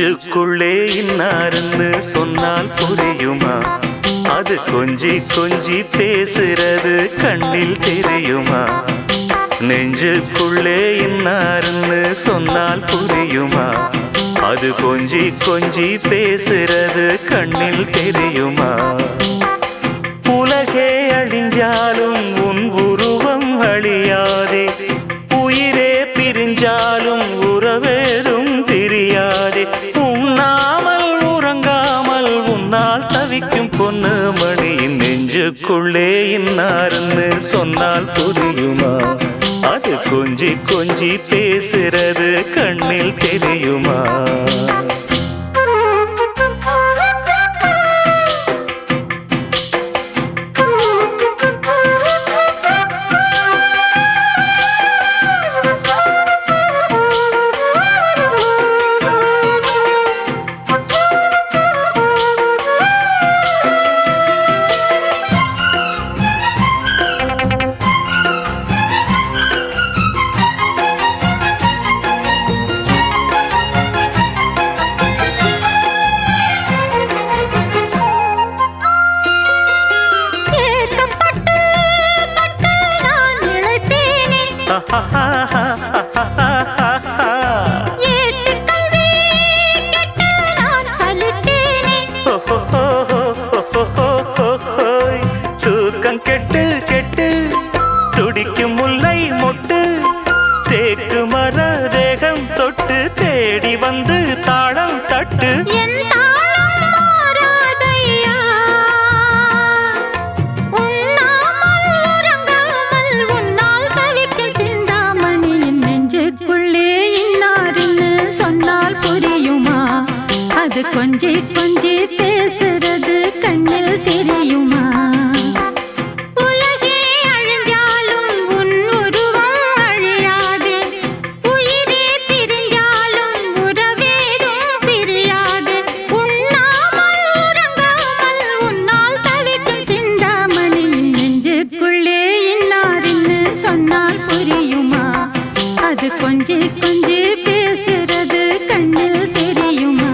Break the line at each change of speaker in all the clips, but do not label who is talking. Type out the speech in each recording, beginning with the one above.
நெஞ்சுக்குள்ளே இன்னாருன்னு சொன்னால் புரியுமா? அது கொஞ்சி கொஞ்சி பேசுறது கண்ணில் தெரியுமா? நெஞ்சுக்குள்ளே இன்னாருன்னு சொன்னால் புரியுமா? அது கொஞ்சி கொஞ்சி பேசுறது கண்ணில் தெரியுமா? உலகே அழிஞ்சாலும் உன் உருவம் அழியாதே, உயிரே பிரிஞ்சாலும் உறவேதும் பிரியாதே. உண்ணாமல் உறங்காமல் உன்னால் தவிக்கும் பொண்ணு மணியின் நெஞ்சுக்குள்ளே இன்னாருன்னு சொன்னால் புரியுமா? அது கொஞ்சி கொஞ்சி பேசுறது கண்ணில் தெரியுமா? தூக்கம் கெட்டு கெட்டு துடிக்கும் முல்லை மொட்டு, தேக்கு மர தேகம் தொட்டு தேடி வந்து தாளம் தட்டு.
சொன்னால் புரியுமா? அது கொஞ்சி கொஞ்சி பேசுறது கண்ணில் தெரியுமா? உலகே அழிஞ்சாலும் உன் உருவம் அழியாதே, உயிரே பிரிஞ்சாலும் உறவேதும் பிரியாது. உண்ணாமல் உறங்காமல் உன்னால் தவிக்கும் சிந்தாமணி நெஞ்சுக்குள்ளே இன்னாருன்னு சொன்னால் புரியுமா? அது கொஞ்சி கொஞ்சி பேசுறது கண்ணில் தெரியுமா?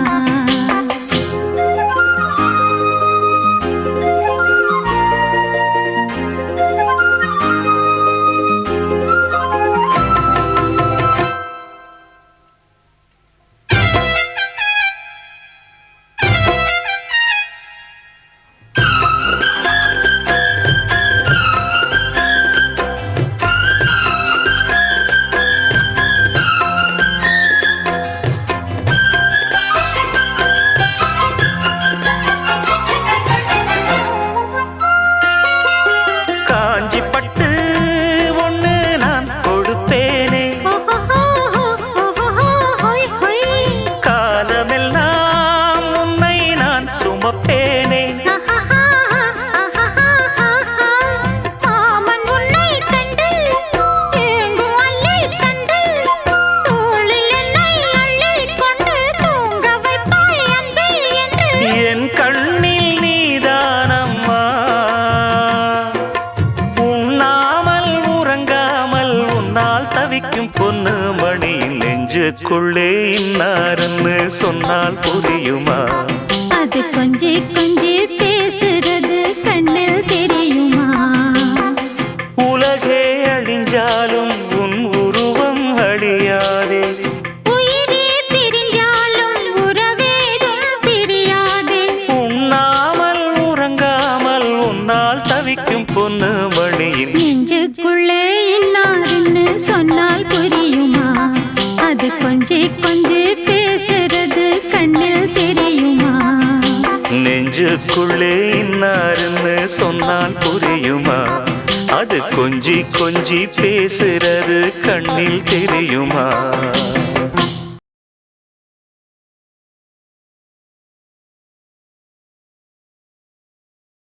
தவிக்கும் பொண்ணு மணியின் நெஞ்சுக்குள்ளே இன்னாருன்னு சொன்னால் புரியுமா?
அது கொஞ்சி கொஞ்சி பேசுறது கண்ணில் தெரியுமா?
உலகே அழிஞ்சாலும் உன் உருவம் அழியாதே,
உயிரே பிரிஞ்சாலும் உறவேதும் பிரியாதே.
உண்ணாமல் உறங்காமல் உன்னால் தவிக்கும் பொண்ணு மணியின்
நெஞ்சுக்குள்ளே இன்னாருன்னு சொன்னால் புரியுமா? அது கொஞ்சி கொஞ்சி பேசுறது கண்ணில் தெரியுமா?
நெஞ்சுக்குள்ளே இன்னாருன்னு சொன்னால் புரியுமா? அது கொஞ்சி கொஞ்சி பேசுறது கண்ணில் தெரியுமா?